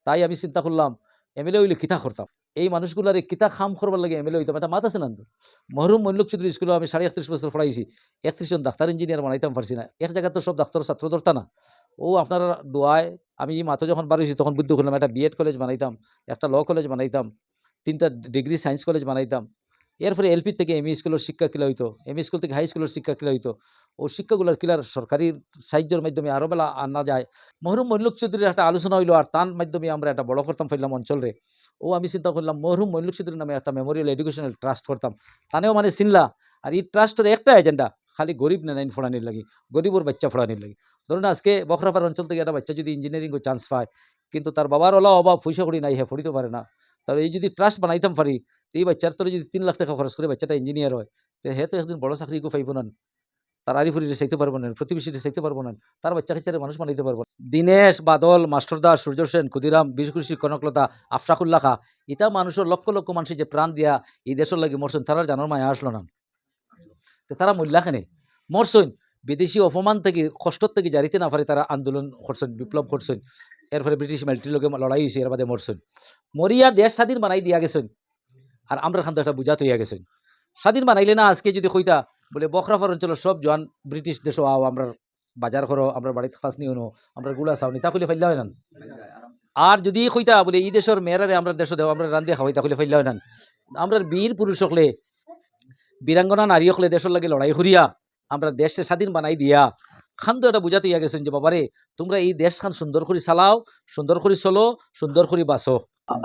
তাই আমি চিন্তা করলাম এমএলএ হইলে কিতা করতাম, এই মানুষগুলার কিতা খাম করবার লাগে এমএলএ হইতাম। একটা মাত আছে না, মহরুম মল্লুক চৌধুরী স্কুলে আমি 31.5 বছর পড়াইছি, 31 জন ডাক্তার ইঞ্জিনিয়ার বানাইতাম পারছি না। এক জায়গায় তো সব ডাক্তার ছাত্র ধরতা না। ও আপনার দোয়ায় আমি মাত্র যখন বাড়িছি তখন বুদ্ধ করলাম একটা বিএড কলেজ বানাইতাম, একটা ল কলেজ বানাইতাম, 3টা ডিগ্রি সায়েন্স কলেজ বানাইতাম। এরপরে এলপি থেকে এমই স্কুলের শিক্ষা কিলা হইতো, এমই স্কুল থেকে হাই স্কুলের শিক্ষা কিলা হইতো। ও শিক্ষাগুলোর কিলার সরকারি সাহায্যের মাধ্যমে আরও বেলা আনা যায়। মহরুম মল্লুক চৌধুরীর একটা আলোচনা হইলো, আর তার মাধ্যমে আমরা একটা বড় করতাম ফেললাম অঞ্চলে। ও আমি চিন্তা করলাম মহরুম মল্লুক চৌধুরীর নামে একটা মেমোরিয়াল এডুকেশনাল ট্রাস্ট করতাম, তানেও মানে চিনলা। আর এই ট্রাস্টের একটা এজেন্ডা খালি গরিব নাইন ফোড়ানির লাগি, গরিবর বাচ্চা ফোড়ানির লাগি। ধরুন আজকে বখরাপাড়া অঞ্চল থেকে একটা বাচ্চা যদি ইঞ্জিনিয়ারিং চান্স পায়, কিন্তু তার বাবার ওলা অভাব পয়সা করি নাই, হ্যাঁ পড়িতে পারে না, তবে এই যদি ট্রাস্ট বানাইতাম পারি, তো এই বাচ্চার তোর যদি 3 লাখ টাকা খরচ করে বাচ্চাটা ইঞ্জিনিয়ার হয়, তো হে তো একদিন বড় চাকরি পাইব না, তার আরিফুরিরে চাইতে পারবো না, প্রতিবেশীরে চাইতে পারবো না, তার বাচ্চা কাচ্চারে মানুষ বানাইতে পারবো না। দীনেশ, বাদল, মাস্টারদাস, সূর্য সেন, ক্ষুদিরাম, বিশকুশি, কনকলতা, আফরাকুল্লাহ খা, ইটা মানুষের লক্ষ লক্ষ মানুষের যে প্রাণ দিয়া এই দেশের লাগে মরছেন, তারা জানার মায়া আসলো না, তারা মূল্যাখানে মরছেন। বিদেশি অপমান থেকে কষ্ট থেকে জারিতে না পারে তারা আন্দোলন করছেন, বিপ্লব করছেন, এরপরে ব্রিটিশ মিলিটারির লগে লড়াই হয়েছে, এর বাদে মরছেন, মরিয়া দেশ স্বাধীন বানাই দিয়া গেছেন। আর আমরা খান তো একটা বুঝাত হইয়া গেছেন, স্বাধীন বানাইলে না আজকে যদি কইতা বলে বখরাফার অঞ্চলের সব জোয়ান ব্রিটিশ দেশ আও, আমরা বাজার করো, আমরা বাড়িতে ফাঁস নিও নো, আমরা গুড়া চাউনি, তা কইলে ফাইলা হয় না। আর যদি কইতা বলে এই দেশের মেয়েরারে আমরা দেশ দেও, আমরা রান্ধে খাওয়াই, তা কইলে ফাইলা হয় না। আমরা বীর পুরুষ হকলে, বীরাঙ্গনা নারী হকলে দেশের লাগে লড়াই করিয়া আমরা দেশে স্বাধীন বানাই দিয়া খান তো এটা বুঝাতে ইয়া গেছেন যে বাবারে তোমরা এই দেশ খান সুন্দর করে চালাও, সুন্দর করে চলো, সুন্দর করে বাঁচো।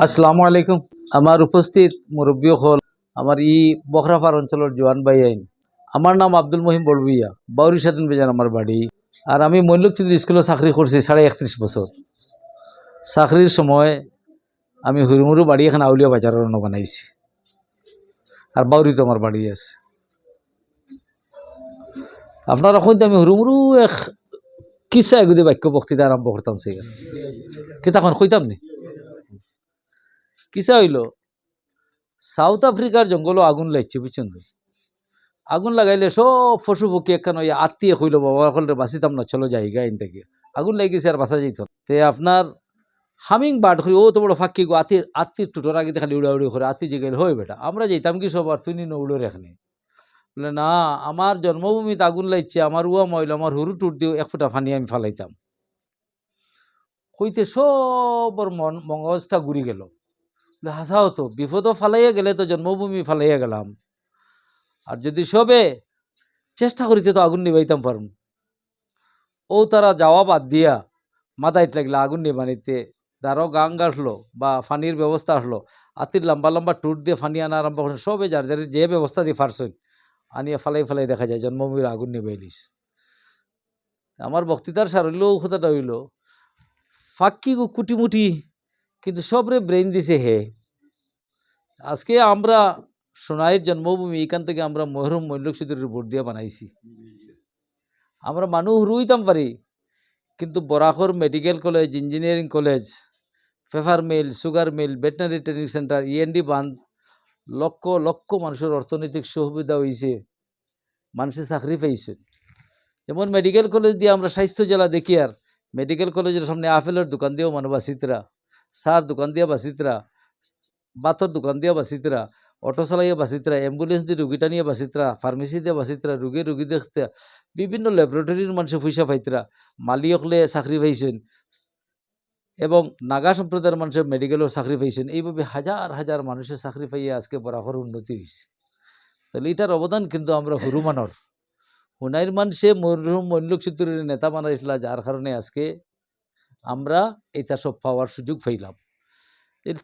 আসসালামু আলাইকুম। আমার উপস্থিত মুরব্বী হল, আমার ই বখরাপাড় অঞ্চলের জোয়ান ভাই আইন, আমার নাম আব্দুল মহিম বড়ভুইয়া, বাউরি স্বাধীন বেজান আমার বাড়ি। আর আমি মল্লুক চৌধুরী স্কুলে চাকরি করছি 31.5 বছর। চাকরির সময় আমি হুড়মুড়ু বাড়ি এখন আউলিয়া বাজারের বানাইছি, আর বাউরি তো আমার বাড়ি আছে। আপনারা এখন আমি হুড়মুড়ু এক কিসা এগুদি বাক্য বক্তৃতা আরম্ভ করতাম, সেখানে কি তখন কইতাম নি। কিসা হইল, সাউথ আফ্রিকার জঙ্গলও আগুন লাগছে, বুঝছেন তো? আগুন লাগাইলে সব পশু পক্ষী একখান ওই আত্মীয় হইল, বাবা হলে বাঁচিতাম না, চলো জায়গা এন থেকে আগুন লাগিয়েছে আর বাঁচা যেত। তে আপনার হামিং বার্ড করি ও তো বড় ফাঁকি গো, আত্মীর টুটোর আগে খালি উড়াউড়ি করে আত্মী জিগাইল হয় বেটা, আমরা যেতাম কি সব, আর তুই নি উড়োর এখানে বলে না, আমার জন্মভূমিতে আগুন লাগছে, আমার উয়া মহিলা, আমার হুরু টুট দিও, 1 ফুটা ফানি আমি ফালাইতাম। হইতে সবর মগজটা ঘুরি গেল, হাসা হতো, বিপদও ফালাইয়া গেলে তো জন্মভূমি ফালাইয়া গেলাম, আর যদি সবে চেষ্টা করিতে তো আগুন নিবাইতাম পারম। ও তারা যাওয়া বাদ দিয়া মাথায় লাগলে আগুন নিবানিতে, তারও গাং আসলো বা ফানির ব্যবস্থা আসলো, আতির লম্বা লম্বা টুট দিয়ে ফানি আনা আরম্ভ করছেন, সবে যার যার যে ব্যবস্থা দিয়ে ফারছেন আনিয়া ফালাই ফালাই দেখা যায় জন্মভূমির আগুন নিবাইলিস। আমার বক্তৃতার সার হইল কথাটা হইল, ফাঁকি কুটিমুটি কিন্তু সবরে ব্রেইন দিছে হে। আজকে আমরা সোনাইয়ের জন্মভূমি, এখান থেকে আমরা মহরুম মল্লুক চৌধুরীর ভোট দিয়ে বানাইছি। আমরা মানুষ রুইতাম পারি, কিন্তু Barakar medical college, engineering college, paper mill, sugar mill, veterinary training centre, ইএনডি বান্ধ, লক্ষ লক্ষ মানুষের অর্থনৈতিক সুবিধা হয়েছে, মানুষের চাকরি পাইছে। যেমন মেডিকেল কলেজ দিয়ে আমরা স্বাস্থ্য জেলা দেখি, আর মেডিকেল কলেজের সামনে আপেলের দোকান দিয়েও মানুষ বাসিতরা, সার দোকান দিয়া বাসিতরা, বাতর দোকান দিয়া বাসিতরা, অটো চালাইয়া বাসিতরা, অ্যাম্বুলেন্স দিয়ে রুগীটা নিয়ে বাসিতরা, ফার্মেসি দিয়ে বাসিতরা, রুগী দেখতে, বিভিন্ন ল্যাবরেটরির মানুষের পয়সা পাইতরা, মালি হকলে চাকরি পাইছেন, এবং নাগা সম্প্রদায়ের মানুষের মেডিকেলও চাকরি পাইছেন। এইভাবে হাজার হাজার মানুষের চাকরি পাইয়া আজকে বরাবর উন্নতি হয়েছে। তাহলে এটার অবদান কিন্তু আমরা হুরুমানর, হুনাইর মানুষে মরহুম মল্লুক চৌধুরীর নেতা বানাইছিল, যার কারণে আজকে আমরা এটা সব পাওয়ার সুযোগ পাইলাম।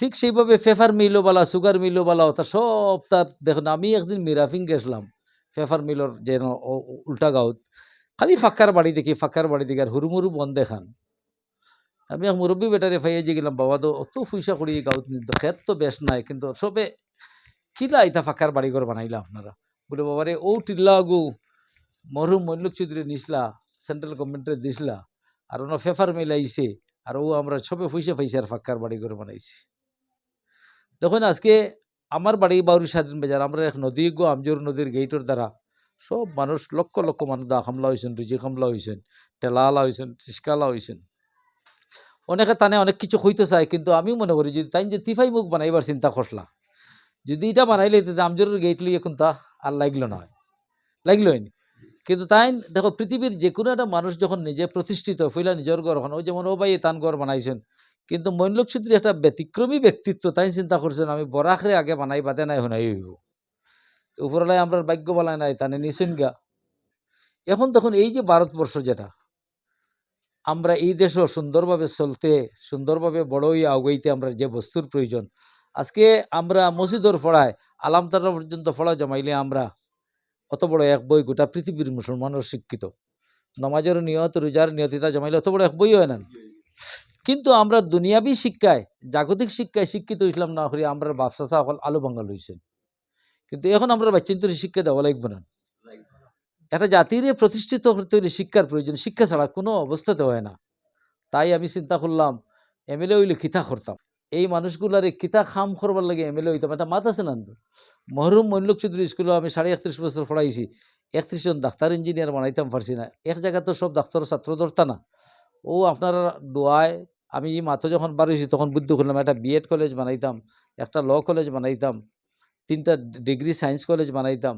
ঠিক সেইভাবে পেপার মিলও বালা, সুগার মিলও বালা, ওটা সব তার দেখুন। আমি একদিন মিরাফিং গেছিলাম পেপার মিলর যেন উল্টা গাঁত, খালি ফাঁকার বাড়ি দেখি, ফাঁকার বাড়ি দেখি, আর হুরুমুরু বন দেখান। আমি এক মুরব্বী বেটারে ফাইয়ে যে গেলাম, বাবা তো অত পয়সা করি গাঁত নিত, খেত তো বেশ নাই, কিন্তু সবে কিলা এটা ফাঁকার বাড়িঘর বানাইলা আপনারা? বলে বাবারে ও টিল্লা গু মরহুম মল্লুক চৌধুরী নিসলা, সেন্ট্রাল গভর্নমেন্টের দিসলা, আর ওনার পেপার মিল আইছে, আর ও আমরা সবে পয়সা পাইছে, আর ফাঁকার বাড়িঘর বানাইছি। দেখুন আজকে আমার বাড়ি বাউরি স্বাধীন বাজার, আমরা এক নদী গো আমজোর নদীর গেইটর দ্বারা সব মানুষ লক্ষ লক্ষ মানুষ দা হামলা হয়েছেন, রুজি হামলা হয়েছেন, টেলালা হয়েছেন, রিস্কালা হয়েছেন। অনেকে তানে অনেক কিছু হইতে চায়, কিন্তু আমি মনে করি যদি তাই যে তিফাই মুখ বানাইবার চিন্তা করলা, যদি এটা বানাইলে আমজোরের গেট লইয়া কোনটা আর লাগলো নয়, লাগলোই নি। কিন্তু তাই দেখো পৃথিবীর যে কোনো একটা মানুষ যখন নিজে প্রতিষ্ঠিত ফইলা নিজের ঘর এখন, ওই যেমন ও ভাই তান ঘর বানাইছেন, কিন্তু মৈনলোক চৌধুরী একটা ব্যতিক্রমী ব্যক্তিত্ব, তাই চিন্তা করছেন আমি বরাখরে আগে বানাই বাদে নাই শোনাই হইব, উপরলাই আমরা ভাগ্য বালাই নাই তানে নিছেন গা। এখন তখন এই যে ভারতবর্ষ যেটা, আমরা এই দেশও সুন্দরভাবে চলতে, সুন্দরভাবে বড় হইয়া আগাইতে আমরা যে বস্তুর প্রয়োজন, আজকে আমরা মসজিদর ফড়ায় আলামতারা পর্যন্ত ফড়া জমাইলে আমরা অত বড় এক বই গোটা পৃথিবীর মুসলমানের শিক্ষিত, নমাজের নিয়ত রোজার নিয়তিতা জমাইলে অত বড় এক বই হয় না। কিন্তু আমরা দুনিয়াবী শিক্ষায়, জাগতিক শিক্ষায় শিক্ষিত ইসলাম না করি আমরা বাপসা সকল আলু বাঙ্গাল হয়েছেন। কিন্তু এখন আমরা বাচ্চান্তর শিক্ষা দেওয়া লাগবে না। একটা জাতির প্রতিষ্ঠিত করতে হলে শিক্ষার প্রয়োজন, শিক্ষা ছাড়া কোনো অবস্থাতে হয় না। তাই আমি চিন্তা করলাম এমএলএ হইলে কিতা করতাম, এই মানুষগুলার কিতা খাম করবার লাগে এমএলএ হইতাম। একটা মাত আছে না, মহরুম মৈনলোক চৌধুরী স্কুলে আমি 31.5 বছর পড়াইছি, 31 জন ডাক্তার ইঞ্জিনিয়ার বানাইতাম পারছি না। এক জায়গা তো সব ডাক্তার ছাত্র ধরতা না। ও আপনার দোয়ায় আমি মাত্র যখন বাড়িয়েছি তখন বুদ্ধ করলাম একটা বিএড কলেজ বানাইতাম, একটা ল কলেজ বানাইতাম, 3টা ডিগ্রি সায়েন্স কলেজ বানাইতাম।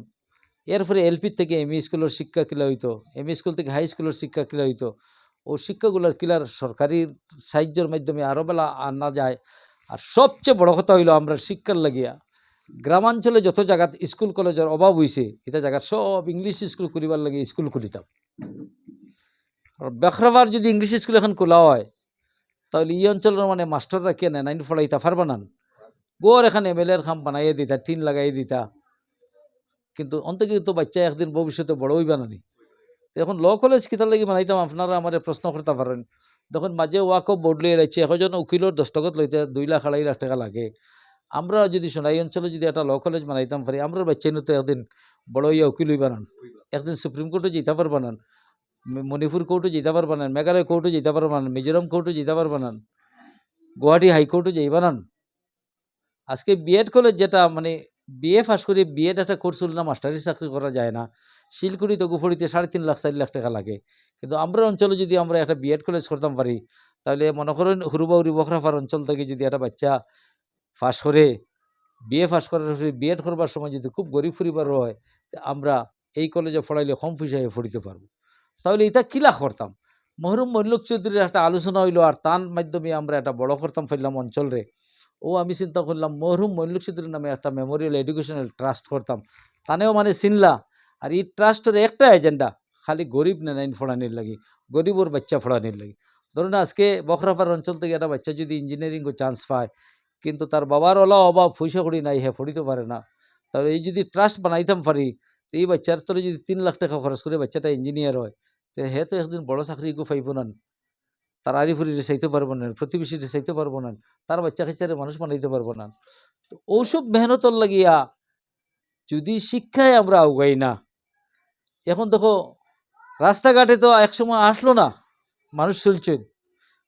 এরপরে এলপি থেকে এমই স্কুলের শিক্ষা কিলা হইতো, এমই স্কুল থেকে হাই স্কুলের শিক্ষা কিলা হইতো। ও শিক্ষাগুলোর কিলার সরকারি সাহায্যের মাধ্যমে আরও বেলা আনা যায়। আর সবচেয়ে বড় কথা হইল আমরা শিক্ষার লাগিয়া গ্রামাঞ্চলে যত জায়গাত স্কুল কলেজের অভাব হয়েছে, এটা জায়গার সব ইংলিশ স্কুল করিবার লাগে স্কুল খুলিতাম। আর বেখরাবার যদি ইংলিশ স্কুল এখন খোলা হয়, তাহলে এই অঞ্চলের মানে মাস্টাররা কে নেয় নাইন পড়াইতা পারবা না, গোর এখানে এমএলএর খাম বানাইয়ে দিতা, টিন লাগাই দিতা। কিন্তু অন্তকে তো বাচ্চা একদিন ভবিষ্যতে বড় হইবা না। এখন ল কলেজ কিতার লাগি বানাইতাম আপনারা আমার প্রশ্ন করতে পারেন। তখন মাঝে ওয়াকফ বোর্ড লিয়ে রাখছে, এখন উকিলের দস্তখত লইতে 2 লাখ 2.5 লাখ টাকা লাগে। আমরা যদি সোনাই অঞ্চলে যদি একটা ল কলেজ বানাইতাম পারি, আমরা বাচ্চা তো একদিন বড় হইয়া উকিল হইবা না, একদিন সুপ্রিম কোর্টে যেতে পারবা না, মণিপুর কোর্টে যেতে পারবা না, মেঘালয় কোর্টে যেতে পারবা না, মিজোরাম কোর্টে যেতে পারবা না, গুয়াহাটি হাইকোর্টে যাইবা না। আজকে বিএড কলেজ যেটা মানে বিএ পাস করে বিএড একটা কোর্স হল না, মাস্টারি চাকরি করা যায় না। শিলকুড়ি তো গুফড়িতে 3.5 লাখ 4 লাখ টাকা লাগে। কিন্তু আমরা অঞ্চলে যদি আমরা একটা বিএড কলেজ করতাম পারি, তাহলে মনে করেন হুরুবাউরি বখরাফার অঞ্চল থেকে যদি একটা বাচ্চা পাস করে বিএ পাস করার বিএড করবার সময় যদি খুব গরিব পরিবার হয়, আমরা এই কলেজে পড়াইলে কম পয়সায় পড়িতে পারবো। তাহলে এটা কিলা করতাম, মহরুম মৈনলোক চৌধুরীর একটা আলোচনা হইলো, আর তার মাধ্যমে আমরা একটা বড় করতাম ফেললাম অঞ্চলরে। ও আমি চিন্তা করলাম মরহুম মৈনলোক চৌধুরীর নামে একটা মেমোরিয়াল এডুকেশনাল ট্রাস্ট করতাম, তানেও মানে চিনলা। আর এই ট্রাস্টের একটা এজেন্ডা খালি গরিব নাইন ফোড়ানির লাগি, গরিবর বাচ্চা ফোড়ানির লাগি। ধরুন আজকে বখরাপাড়ার অঞ্চল থেকে একটা বাচ্চা যদি ইঞ্জিনিয়ারিং চান্স পায়, কিন্তু তার বাবার ওলা অভাব পয়সা করি নাই, হ্যাঁ পড়িতে পারে না, তাহলে এই যদি ট্রাস্ট বানাইতাম পারি, তো এই বাচ্চার তোলে যদি 3 লাখ টাকা খরচ করে বাচ্চাটা ইঞ্জিনিয়ার হয়, তো হে তো একদিন বড় চাকরি পাইব না, তার আরিফুরিরে চাইতে পারবো না, প্রতিবেশীরে চাইতে পারবো না, তার বাচ্চা কাচ্চারে মানুষ বানাইতে পারবো না। তো ওসব মেহনতর লাগিয়া যদি শিক্ষায় আমরা আগাই না, এখন দেখো রাস্তাঘাটে তো একসময় আসলো না, মানুষ চলছেন।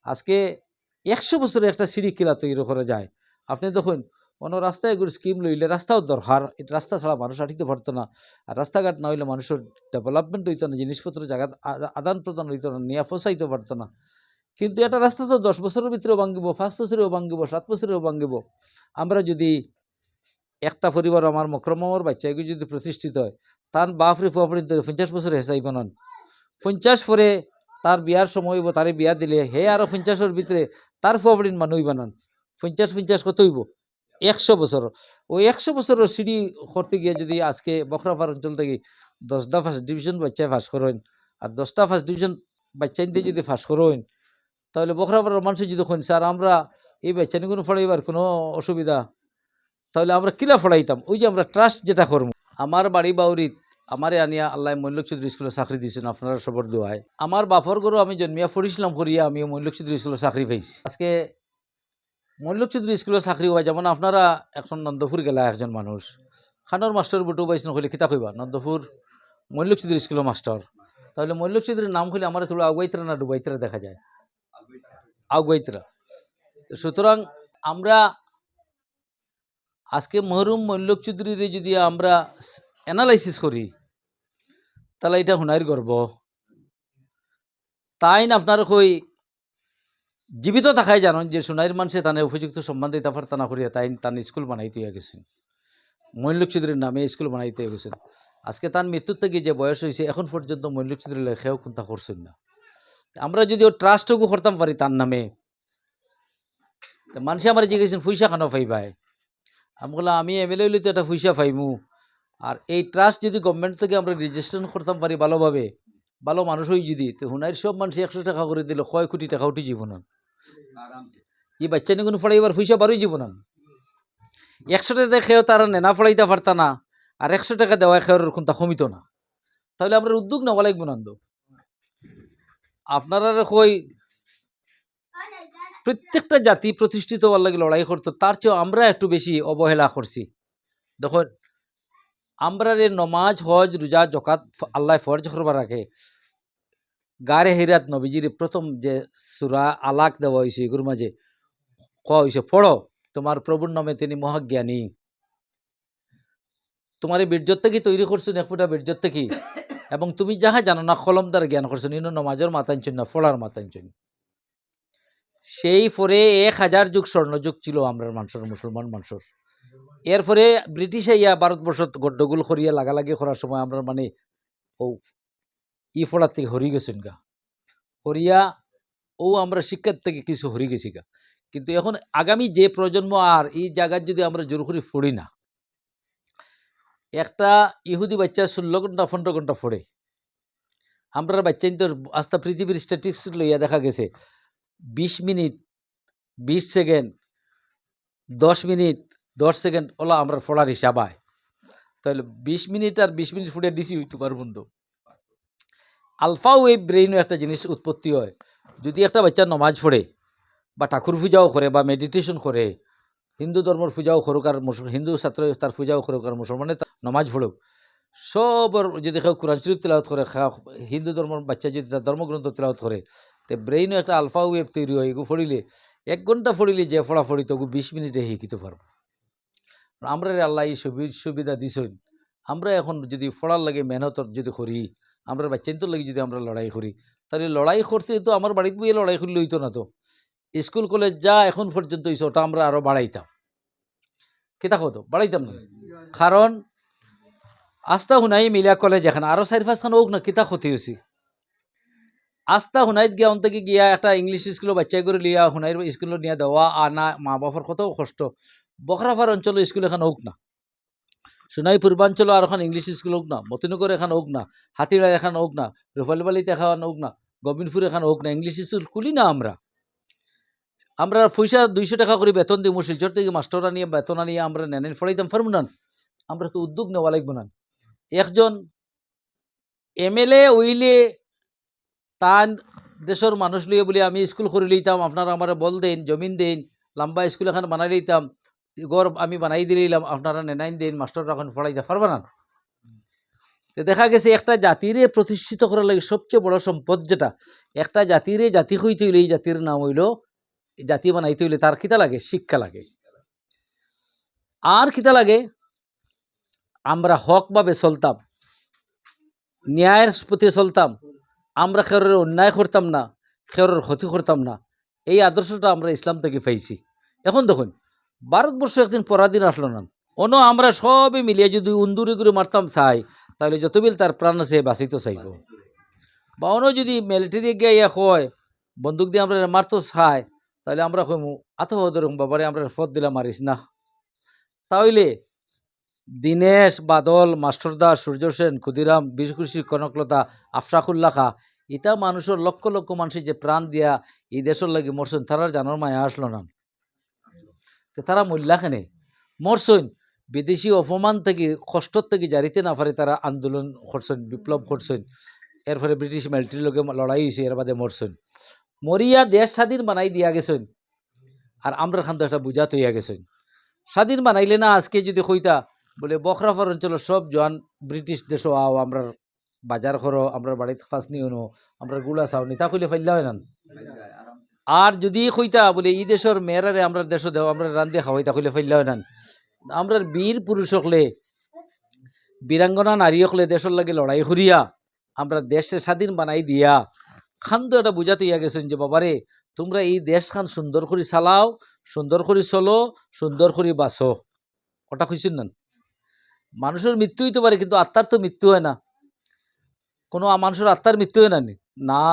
আজকে 100 বছরে একটা সিঁড়ি কিলা তৈরি করা যায়। আপনি দেখুন কোনো রাস্তায় এগুলো স্কিম লইলে রাস্তাও দরকার, এটা রাস্তা ছাড়া মানুষ হাঁটিতে পারতো না। আর রাস্তাঘাট না হইলে মানুষের ডেভেলপমেন্ট হইতো না, জিনিসপত্র জায়গা আদান প্রদান হইতো না, নিয়ে ফসাইতে পারতো না। কিন্তু একটা রাস্তা তো 10 বছরের ভিতরেও ভাঙ্গিব, 5 বছরেও ভাঙ্গিব, 7 বছরেও ভাঙ্গিব। আমরা যদি একটা পরিবার আমার মক্রমার বাচ্চা এগুলো যদি প্রতিষ্ঠিত হয়, তার বাপরে ফুয়াফড়ি 50 বছরে হেসাইব না, 50 পরে তার বিয়ার সময় হইব, তারে বিয়া দিলে হে আরো 50-এর ভিতরে তার ফুয়াফড়ির মানুষ হইবা না। 50 কত হইব 100 বছর। ওই 100 বছরের সিঁড়ি করতে গিয়ে যদি আজকে বখরাপাড় অঞ্চল থেকে 10টা ফার্স্ট ডিভিশন বাচ্চায় ফাঁস করেন, আর 10টা ফার্স্ট ডিভিশন বাচ্চাইতে যদি ফাঁস করেন, তাহলে বখরাপাড়ার মানুষ যদি কইন স্যার আমরা এই বাচ্চানি কোনো ফড়াইবার কোনো অসুবিধা, তাহলে আমরা কিলা ফড়াইতাম। ওই যে আমরা ট্রাস্ট যেটা করবো, আমার বাড়ি বাউরিত আমারে আনিয়া আল্লাহ মৈনলোক চৌধুরী স্কুলে চাকরি দিয়েছেন আপনারা সবর দোয়ায়। আমার বাপর গরু আমি জন্মিয়া পড়িছিলাম করিয়া আমি মৈনলোক চৌধুরী স্কুলে চাকরি পাইছি। আজকে মৈনলোক চৌধুরী স্কুলে চাকরি হয়, যেমন আপনারা এখন নন্দপুর গেলা একজন মানুষ খানোর মাস্টার বুটু পাইছেন হইলে কিতা কইবা নন্দপুর মৈনলোক চৌধুরী স্কুলের মাস্টার, তাহলে মৈনলোক চৌধুরীর নাম হইলে আমার থোড়া আগুয়াইতরা না ডুবাইতরা দেখা যায়, আগুয়াইতরা। সুতরাং আমরা আজকে মহরুম মৈনলোক চৌধুরীর যদি আমরা অ্যানালাইসিস করি, তাহলে এটা হুনাইর গর্ব। তাই না আপনার কই জীবিত থাকাই জানেন যে সোনাইর মানুষে তানে উপযুক্ত সম্মান দিতে পারতা না করিয়া তাই তান স্কুল বানাইতে গেছেন। মইনুল চৌধুরীর নামে স্কুল বানাইতে গেছেন। আজকে তার মৃত্যুর থেকে যে বয়স হয়েছে এখন পর্যন্ত মইনুল চৌধুরী লেখেও কোনটা করছেন না। আমরা যদি ও ট্রাস্টটুকু করতাম পারি তার নামে, মানুষে আমার জিজ্ঞেসেন পয়সা কেন পাইবাই, আমি বললাম আমি এমএলএ হইলে তো একটা পয়সা পাইমু, আর এই ট্রাস্ট যদি গভর্নমেন্ট থেকে আমরা রেজিস্ট্রেশন করতাম পারি ভালোভাবে, ভালো মানুষ হই যদি, তো হুনাইর সব মানুষ 100 টাকা করে দিলে 1 কোটি টাকা উঠি জীবন এই বাচ্চা নিয়ে কোনো ফড়াইবার পয়সা বারোই জীবন 100 টাকা খেয়েও তারা নেনা ফড়াইতে পারতা না, আর 100 টাকা দেওয়া খেয়ের কোনটা কমিত না। তাহলে আমরা উদ্যোগ নেওয়া লাগবে নন্দ। আপনারা কই প্রত্যেকটা জাতি প্রতিষ্ঠিত হওয়ার লাগে লড়াই করতো, তার চেয়েও আমরা একটু বেশি অবহেলা করছি। দেখুন আমরা নমাজ হজ রোজা জকাত আল্লাহ ফরজ করবার রাখে, গারে হিরাত নবীজির প্রথম যে সূরা আলাক দেওয়া হয়েছে এগুলোর মাঝে কোয়া হয়েছে পড়ো তোমার প্রভুর নামে তিনি মহাজ্ঞানী। তোমার এই বীর্যত থেকে তৈরি করছেন এক ফুটা বীর্যত থেকে, এবং তুমি যাহা জানো না কলম দ্বারা জ্ঞান করছেন, ইনো নমাজের মাতাঞ্চন না ফড়ার মাতাঞ্চন। সেই পরে 1000 যুগ স্বর্ণযুগ ছিল আমরা মানুষের, মুসলমান মানুষের। এরপরে ব্রিটিশে ইয়া ভারতবর্ষ গড্ডগোল করিয়া লাগালাগি করার সময় আমরা মানে ও ই ফড়ার থেকে হরি গেছেন গা, হরিয়া ও আমরা শিক্ষার থেকে কিছু হরি গেছি গা। কিন্তু এখন আগামী যে প্রজন্ম আর এই জায়গায় যদি আমরা জোর করে ফড়ি না, একটা ইহুদি বাচ্চা 16 ঘন্টা 15 ঘন্টা ফড়ে, আমরা বাচ্চা তো আস্তা পৃথিবীর স্ট্যাটিস্টিক্স লইয়া দেখা গেছে 20 minute 20 second 10 minute 10 second OLA আমরা ফড়ার হিসাব হয়। তাহলে 20 মিনিট আর 20 মিনিট ফুটে ডিসি হইতে পার বন্ধু। আলফা ওয়েভ ব্রেইনও একটা জিনিস উৎপত্তি হয় যদি একটা বাচ্চা নমাজ পড়ে বা ঠাকুর পূজাও করে বা মেডিটেশন করে, হিন্দু ধর্মের পূজাও করুক আর হিন্দু ছাত্র তার পূজাও করুক আর মুসলমানের নমাজ পড়ুক, সবর যদি কেউ কোরআন শরীফ তেলাওয়াত করে, হিন্দু ধর্মের বাচ্চা যদি তার ধর্মগ্রন্থ তেলাওয়াত করে, তো ব্রেইনও একটা আলফা ওয়েভ তৈরি হয়। এগু ফড়িলে 1 ঘন্টা ফড়িলে যে ফড়া ফড়ি তবু 20 মিনিটে শিখিতে পারবো। আমরা আল্লাহ এই সুবিধা দিছেন। আমরা এখন যদি ফড়ার লাগে মেহনতর যদি করি, আমরা বাচ্চাদের লাগে যদি আমরা লড়াই করি, তাহলে লড়াই করতে তো আমার বাড়িতে বইয়ে লড়াই করলে হইতো না। তো স্কুল কলেজ যা এখন পর্যন্ত হয়েছে ওটা আমরা আরও বাড়াইতাম, কেতা কতো বাড়াইতাম না। কারণ আস্থা হুনাই মিলিয়া কলেজ এখন আরও 4-5খান হোক না, কিতা ক্ষতি হয়েছি। আস্থা হুনাইত গিয়া অন্তকে গিয়া একটা ইংলিশ স্কুলে বাচ্চা করে লিয়া হুনাইর স্কুলে নিয়ে দেওয়া আনা মা বাবার কত কষ্ট। বখরাফার অঞ্চল স্কুল এখন হোক না, সোনাই পূর্বাঞ্চল আর এখন ইংলিশ স্কুল হোক না, মতিনগর এখন হোক না, হাতিড়ার এখন হোক না, রুফালবালিতে এখন হোক না, গোবিন্দপুর এখন হোক না, ইংলিশ স্কুল খুলি না। আমরা পয়সা 200 টাকা করে বেতন দিব, শিলচর থেকে মাস্টাররা নিয়ে বেতন নিয়ে আমরা নেন ফড়াইতাম পারবো না। আমরা তো উদ্যোগ নেওয়া লাগবো না। একজন এমএলএ ওইলে তার দেশের মানুষ লিয়ে বলে আমি স্কুল করে লইতাম, আপনারা আমার বল দেন জমিন দেন, লম্বা স্কুল এখন বানাই লইতাম, ঘর আমি বানাই দিলাম, আপনারা নেনাইন দেন, মাস্টাররা এখন পড়াইতে পারবে না। তো দেখা গেছে একটা জাতিরে প্রতিষ্ঠিত করার লাগে সবচেয়ে বড় সম্পদ যেটা, একটা জাতিরে জাতি হইতে হইলে এই জাতির নাম হইল, জাতি বানাইতে হইলে তার কিতা লাগে, শিক্ষা লাগে। আর কিতা লাগে, আমরা হকভাবে চলতাম, ন্যায়ের প্রতি চলতাম, আমরা খেরের অন্যায় করতাম না, খেরের ক্ষতি করতাম না। এই আদর্শটা আমরা ইসলাম থেকে পাইছি। এখন দেখুন ভারতবর্ষ একদিন পরাধীন আসলো না, অন্য আমরা সবে মিলিয়ে যদি উন্দুরি করে মারতাম চাই, তাহলে যতবিল তার প্রাণ আছে বাঁচিতে চাইব। বা অন্য যদি মিলিটারি গিয়ে হয় বন্দুক দিয়ে আমরা মারতো চাই, তাহলে আমরা কইমু আত্মহদর বাবারে আমরা ফদ দিলাম মারিস না। তাহলে দীনেশ, বাদল, মাস্টারদা, সূর্য সেন, ক্ষুদিরাম, বিশকুশি, কনকলতা, আফরাকুল্লা খা, ইটা মানুষের লক্ষ লক্ষ মানুষের যে প্রাণ দিয়া এই দেশের লাগে মরছেন, তারা জানোর মায়া আসলো না। তারা মূল্যাখানে মরছেন বিদেশি অপমান থেকে কষ্টর থেকে জারিতে না পারে, তারা আন্দোলন করছেন, বিপ্লব করছেন, এরপরে ব্রিটিশ মিলিটারির লোকে লড়াই হয়েছে, এর বাদে মরছেন, মরিয়া দেশ স্বাধীন বানাই দিয়া গেছেন। আর আমরা খান তো একটা বুঝাত হইয়া গেছেন। স্বাধীন বানাইলে না আজকে যদি কইতা বলে বখরাফার অঞ্চলের সব জোয়ান ব্রিটিশ দেশ আও, আমরা বাজার করো, আমরা বাড়িতে ফাঁস নিও নো, আমরা গুলা চাও নি, তা কইলে ফাইল্লা হয় না। আর যদি কইতা বলে এই দেশের মেয়েরারে আমরা দেশ দেও, আমরা রান্ধে খাওয়াই, তা কইলে ফাইল্লা হয় না। আমরা বীর পুরুষ হকলে, বীরাঙ্গনা নারী হকলে দেশের লাগে লড়াই করিয়া আমরা দেশে স্বাধীন বানাই দিয়া খান্দ এটা বুঝাতে ইয়া গেছেন যে বাবারে তোমরা এই দেশখান সুন্দর করে চালাও, সুন্দর করে চলো, সুন্দর করে বাঁচো। ওটা খুঁজছেন না? মানুষের মৃত্যু হইতে পারে, কিন্তু আত্মার তো মৃত্যু হয় না। কোনো মানুষের আত্মার মৃত্যু হয় না না।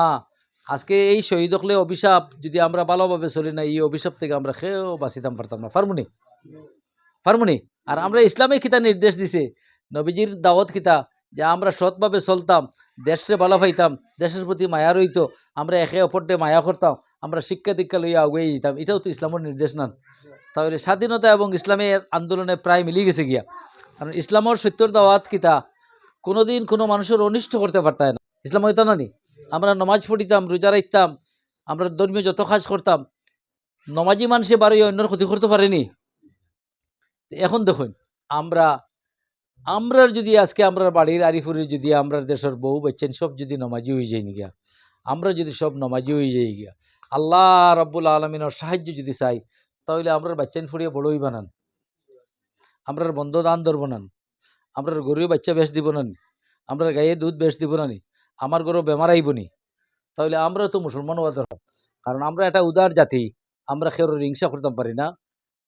আজকে এই শহীদ হলে অভিশাপ, যদি আমরা ভালোভাবে চলি না, এই অভিশাপ থেকে আমরা খেয়েও বাঁচিতাম পারতাম না। পারমুনি? পারমুনি? আর আমরা ইসলামে কিতা নির্দেশ দিছে, নবীজির দাওয়াত কিতা, যে আমরা সৎভাবে চলতাম, দেশে ভালো পাইতাম, দেশের প্রতি মায়া রইতো, আমরা একে অপরকে মায়া করতাম, আমরা শিক্ষা দীক্ষা লইয়া আগুয়ে যেতাম। এটাও তো ইসলামের নির্দেশ না? তাহলে স্বাধীনতা এবং ইসলামের আন্দোলনে প্রায় মিলি গেছে গিয়া। কারণ ইসলামের সত্যর দাওয়াত কিতা, কোনোদিন কোনো মানুষের অনিষ্ট করতে পারতায় না। ইসলাম হইতো না নি? আমরা নমাজ পড়িতাম, রোজা রাখতাম, আমরা ধর্মীয় যত কাজ করতাম, নমাজি মানুষে বারোই অন্যর ক্ষতি করতে পারেনি। এখন দেখুন, আমরা আমরা যদি আজকে আমরা বাড়ির আরিফুরি যদি আমরা দেশের বউ বাচ্চেন সব যদি নমাজি হয়ে যাই গিয়া, আমরা যদি সব নমাজি হয়ে যাই গিয়া, আল্লাহ রাব্বুল আলমিনের সাহায্য যদি চাই, তাহলে আমরা বাচ্চান ফুরিয়ে বড়ই বানান, আমরা বন্ধ দান ধরব না, আমরা গরুও বাচ্চা বেশ দিব না, আমরা গায়ে দুধ বেশ দিব না, আমার গরু বেমার আইব নি, তাহলে আমরা তো মুসলমান হওয়া দরকার। কারণ আমরা একটা উদার জাতি, আমরা খেরোর হিংসা করতাম পারি না,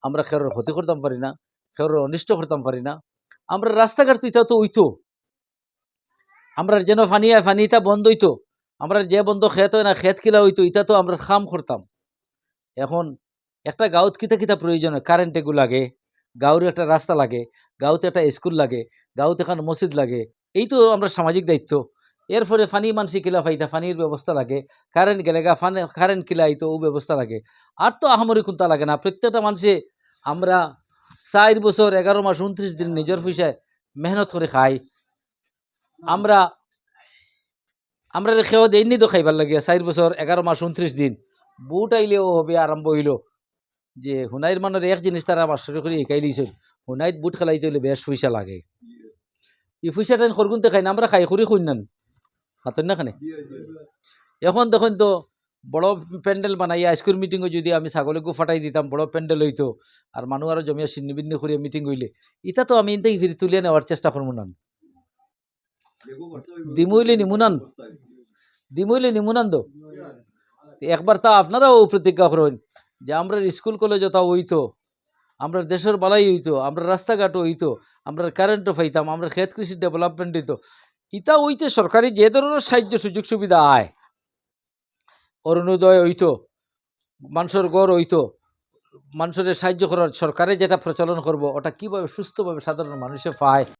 আমরা খেরোর ক্ষতি করতাম পারি না, খেরোর অনিষ্ট করতাম পারি না। আমরা রাস্তাঘাট তো ইটা তো হইতো, আমরা যেন ফানিটা বন্ধ হইতো, আমরা যে বন্ধ খেত হয় না খেত কিলা হইতো, ইটা তো আমরা খাম করতাম। এখন একটা গাঁৱত কিতা কিতা প্রয়োজন হয়, কারেন্ট এগু লাগে, গাঁৱর একটা রাস্তা লাগে, গাঁৱতে একটা স্কুল লাগে, গাঁৱত এখন মসজিদ লাগে, এই তো আমরা সামাজিক দায়িত্ব। এরপরে ফানি মানসি কিলা ফাইতা ফানির ব্যবস্থা লাগে, কারেন্ট গেলেগা কারেন্ট কিলা আইতো ও ব্যবস্থা লাগে। আর তো আহামরি কোনটা লাগে না। প্রত্যেকটা মানুষে আমরা 4 বছর 11 মাস 29 দিন নিজের পয়সায় মেহনত করে খাই। আমরা আমরা খেয়েও দেয়নি তো খাইবার লাগে 4 বছর 11 মাস 29 দিন। বুট আইলেও হবে আরম্ভ হইল যে হুনাইর মানের এক জিনিস তারা মাস্টার করে শিকাই দিয়েছিল, হুনাইত বুট খেলাইতে হলে বেশ পয়সা লাগে। এই পয়সাটা খরগুনতে খাই না, আমরা খাই করি খুঁজনান হাতের না খানে। এখন দেখুন তো বড় প্যান্ডেল বানাইয়া স্কুল মিটিংও যদি আমি ছাগলকে ফাটাই দিতাম, বড় প্যান্ডেল হইতো, আর মানুষ আরো জমিয়া সিন্নিবিন্নি করিয়া মিটিং হইলে, এটা তো আমি ইনতেই ফিরে তুলিয়া নেওয়ার চেষ্টা করবো না। দিমইলে নিমুনান তো একবার তা আপনারাও প্রতিজ্ঞা করেন যে আমরা স্কুল কলেজ তা হইতো, আমরা দেশের বালাই হইতো, আমরা রাস্তাঘাটও হইতো, আমরা কারেন্টও পাইতাম, আমরা ক্ষেত কৃষি ডেভেলপমেন্ট হইতো। ইটা হইতে সরকারি যে ধরনের সাহায্য সুযোগ সুবিধা আয়, অরুণোদয় হইতো, মানুষের গড় হইতো, মানুষের সাহায্য করার সরকারে যেটা প্রচলন করব, ওটা কিভাবে সুস্থভাবে সাধারণ মানুষে পায়।